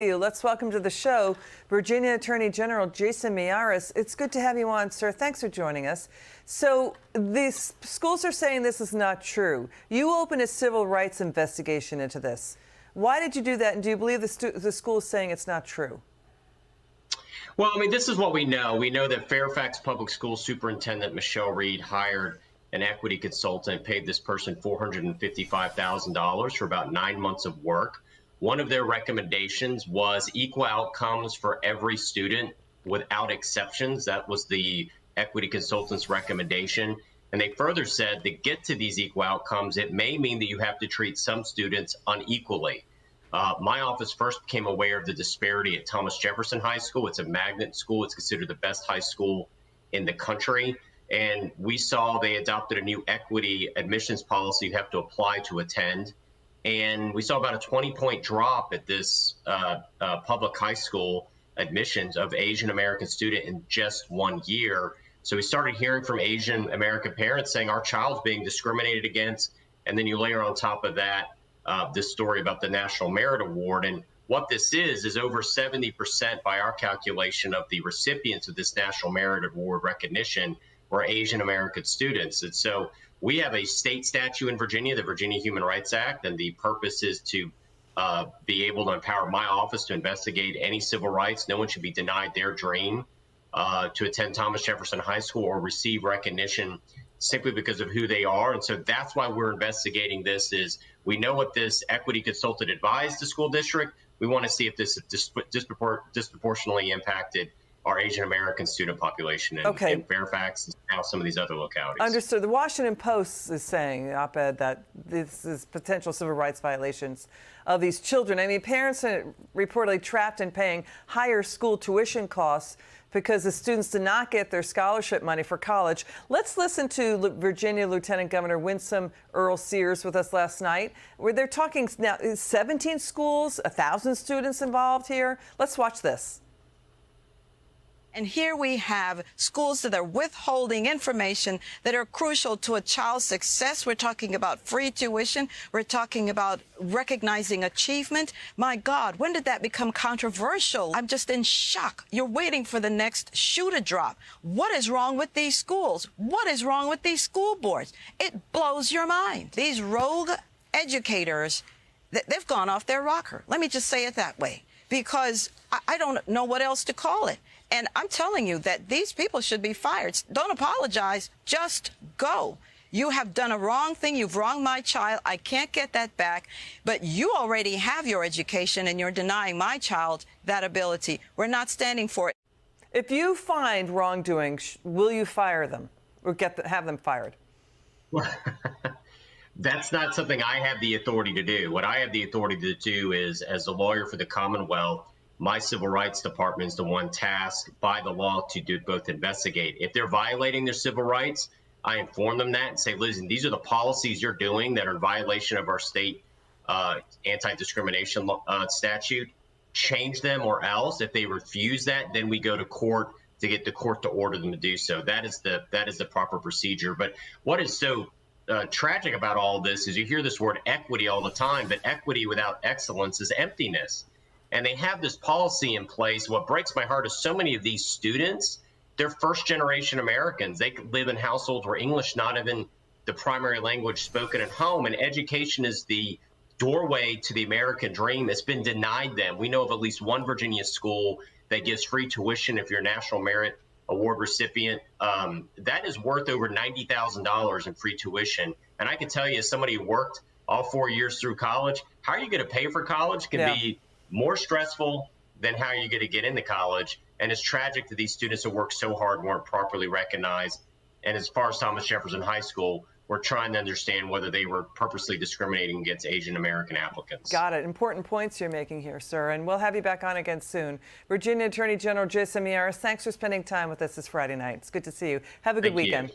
Let's welcome to the show Virginia Attorney General Jason Miyares. It's good to have you on, sir. Thanks for joining us. So these schools are saying this is not true. You opened a civil rights investigation into this. Why did you do that, and do you believe the school is saying it's not true? Well, I mean, this is what we know. We know that Fairfax Public School Superintendent Michelle Reed hired an equity consultant, paid this person $455,000 for about 9 months of work. One of their recommendations was equal outcomes for every student without exceptions. That was the equity consultant's recommendation. And they further said to get to these equal outcomes, it may mean that you have to treat some students unequally. My office first became aware of the disparity at Thomas Jefferson High School. It's a magnet school. It's considered the best high school in the country. And we saw they adopted a new equity admissions policy you have to apply to attend. And we saw about a 20-point drop at this public high school admissions of Asian American student in just 1 year. So we started hearing from Asian American parents saying our child's being discriminated against. And then you layer on top of that this story about the National Merit Award. And what this is over 70% by our calculation of the recipients of this National Merit Award recognition were Asian American students. And so we have a state statute in Virginia, the Virginia Human Rights Act, and the purpose is to be able to empower my office to investigate any civil rights. No one should be denied their dream to attend Thomas Jefferson High School or receive recognition simply because of who they are. And so that's why we're investigating this. Is we know what this equity consultant advised the school district. We want to see if this is disproportionately impacted our Asian American student population in Fairfax and now some of these other localities. Understood. The Washington Post is saying, op-ed, that this is potential civil rights violations of these children. I mean, parents are reportedly trapped in paying higher school tuition costs because the students did not get their scholarship money for college. Let's listen to Virginia Lieutenant Governor Winsome Earl-Sears with us last night, where they're talking now 17 schools, 1,000 students involved here. Let's watch this. And here we have schools that are withholding information that are crucial to a child's success. We're talking about free tuition. We're talking about recognizing achievement. My God, when did that become controversial? I'm just in shock. You're waiting for the next shoe to drop. What is wrong with these schools? What is wrong with these school boards? It blows your mind. These rogue educators, they've gone off their rocker. Let me just say it that way, because I don't know what else to call it. And I'm telling you that these people should be fired. Don't apologize. Just go. You have done a wrong thing. You've wronged my child. I can't get that back. But you already have your education, and you're denying my child that ability. We're not standing for it. If you find wrongdoing, will you fire them or have them fired? That's not something I have the authority to do. What I have the authority to do is, as a lawyer for the Commonwealth, my civil rights department is the one tasked by the law to do both investigate. If they're violating their civil rights, I inform them that and say, listen, these are the policies you're doing that are in violation of our state anti-discrimination statute. Change them, or else. If they refuse that, then we go to court to get the court to order them to do so. That is the proper procedure. But what is so tragic about all this is you hear this word equity all the time, but equity without excellence is emptiness. And they have this policy in place. What breaks my heart is so many of these students, they're first-generation Americans. They live in households where English not even the primary language spoken at home, and education is the doorway to the American dream. It's been denied them. We know of at least one Virginia school that gives free tuition if you're a National Merit Award recipient. That is worth over $90,000 in free tuition. And I can tell you, as somebody who worked all 4 years through college, how are you going to pay for college can be more stressful than how you're going to get into college. And it's tragic that these students who worked so hard weren't properly recognized. And as far as Thomas Jefferson High School, we're trying to understand whether they were purposely discriminating against Asian American applicants. Got it. Important points you're making here, sir. And we'll have you back on again soon. Virginia Attorney General Jason Miyares, thanks for spending time with us this Friday night. It's good to see you. Have a good weekend.